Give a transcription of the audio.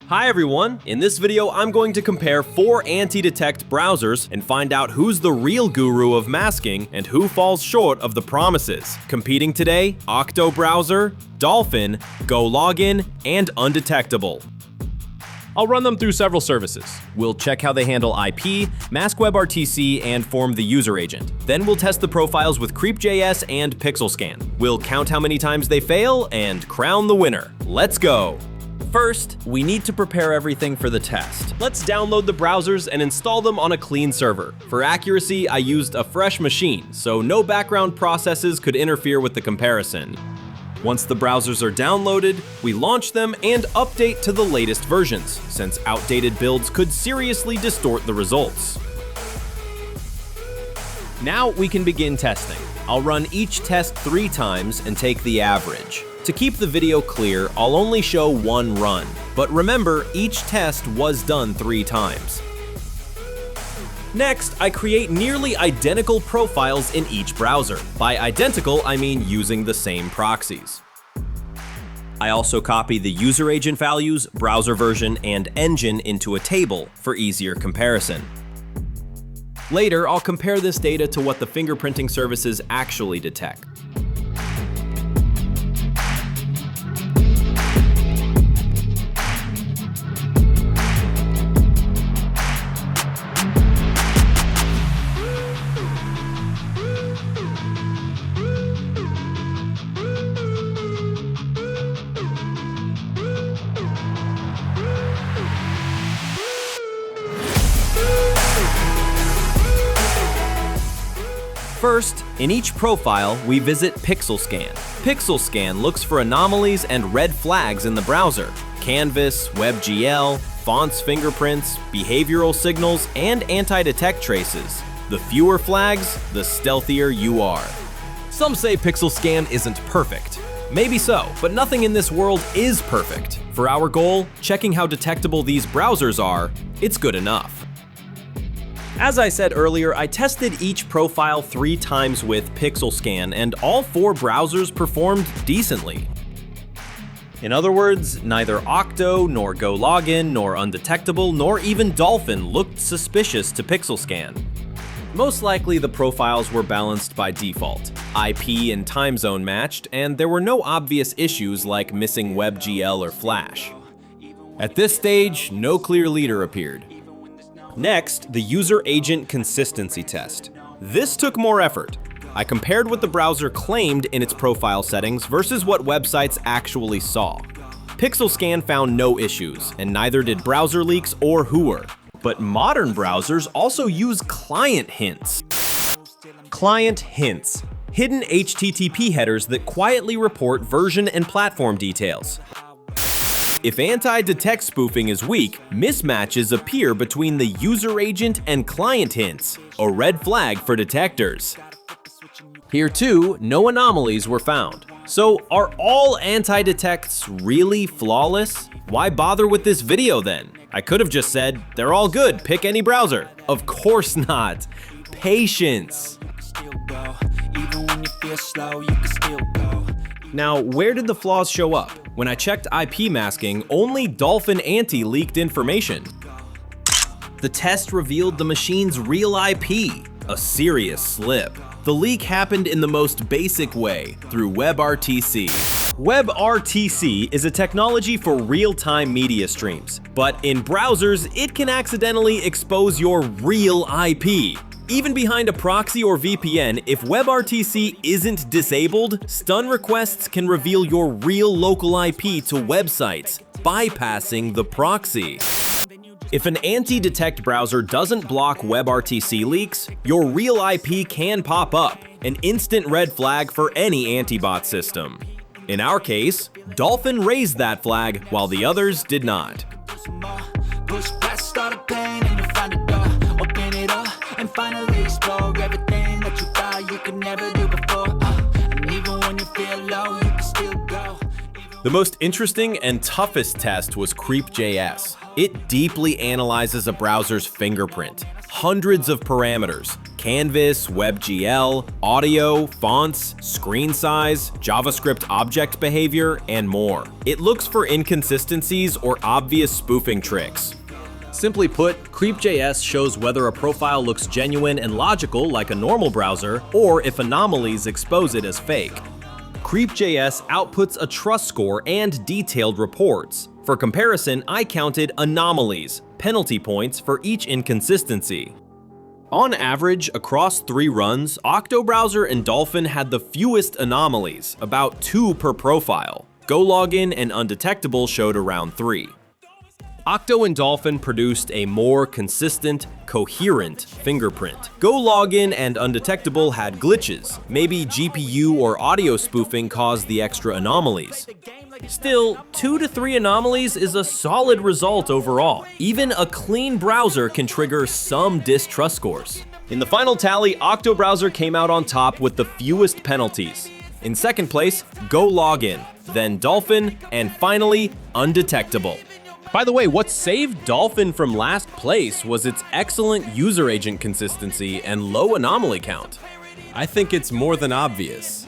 Hi everyone! In this video, I'm going to compare 4 anti-detect browsers and find out who's the real guru of masking and who falls short of the promises. Competing today, Octo browser, Dolphin, GoLogin, and Undetectable. I'll run them through several services. We'll check how they handle IP, mask WebRTC, and form the user agent. Then we'll test the profiles with Creep.js and PixelScan. We'll count how many times they fail and crown the winner. Let's go! First, we need to prepare everything for the test. Let's download the browsers and install them on a clean server. For accuracy, I used a fresh machine, so no background processes could interfere with the comparison. Once the browsers are downloaded, we launch them and update to the latest versions, since outdated builds could seriously distort the results. Now we can begin testing. I'll run each test 3 times and take the average. To keep the video clear, I'll only show one run, but remember, each test was done 3 times. Next, I create nearly identical profiles in each browser. By identical, I mean using the same proxies. I also copy the user agent values, browser version, and engine into a table for easier comparison. Later, I'll compare this data to what the fingerprinting services actually detect. First, in each profile, we visit PixelScan. PixelScan looks for anomalies and red flags in the browser. Canvas, WebGL, fonts, fingerprints, behavioral signals, and anti-detect traces. The fewer flags, the stealthier you are. Some say PixelScan isn't perfect. Maybe so, but nothing in this world is perfect. For our goal, checking how detectable these browsers are, it's good enough. As I said earlier, I tested each profile 3 times with PixelScan, and all 4 browsers performed decently. In other words, neither Octo, nor GoLogin, nor Undetectable, nor even Dolphin looked suspicious to PixelScan. Most likely the profiles were balanced by default. IP and time zone matched, and there were no obvious issues like missing WebGL or Flash. At this stage, no clear leader appeared. Next, the user agent consistency test. This took more effort. I compared what the browser claimed in its profile settings versus what websites actually saw. PixelScan found no issues, and neither did browser leaks or Hoover. But modern browsers also use client hints. Client hints, hidden HTTP headers that quietly report version and platform details. If anti-detect spoofing is weak, mismatches appear between the user agent and client hints, a red flag for detectors. Here too, no anomalies were found. So are all anti-detects really flawless? Why bother with this video then? I could have just said, they're all good, pick any browser. Of course not. Patience. Now, where did the flaws show up? When I checked IP masking, only Dolphin Anty leaked information. The test revealed the machine's real IP, a serious slip. The leak happened in the most basic way, through WebRTC. WebRTC is a technology for real-time media streams, but in browsers, it can accidentally expose your real IP. Even behind a proxy or VPN, if WebRTC isn't disabled, stun requests can reveal your real local IP to websites, bypassing the proxy. If an anti-detect browser doesn't block WebRTC leaks, your real IP can pop up, an instant red flag for any anti-bot system. In our case, Dolphin raised that flag while the others did not. And finally explore everything that you thought you could never do before. And even when you feel low, you can still go. The most interesting and toughest test was Creep.js. It deeply analyzes a browser's fingerprint. Hundreds of parameters: canvas, WebGL, audio, fonts, screen size, JavaScript object behavior, and more. It looks for inconsistencies or obvious spoofing tricks. Simply put, Creep.js shows whether a profile looks genuine and logical like a normal browser, or if anomalies expose it as fake. Creep.js outputs a trust score and detailed reports. For comparison, I counted anomalies, penalty points for each inconsistency. On average, across 3 runs, Octo browser and Dolphin had the fewest anomalies, about 2 per profile. GoLogin and Undetectable showed around 3. Octo and Dolphin produced a more consistent, coherent fingerprint. GoLogin and Undetectable had glitches. Maybe GPU or audio spoofing caused the extra anomalies. Still, 2 to 3 anomalies is a solid result overall. Even a clean browser can trigger some distrust scores. In the final tally, Octo browser came out on top with the fewest penalties. In second place, GoLogin, then Dolphin, and finally, Undetectable. By the way, what saved Dolphin from last place was its excellent user agent consistency and low anomaly count. I think it's more than obvious.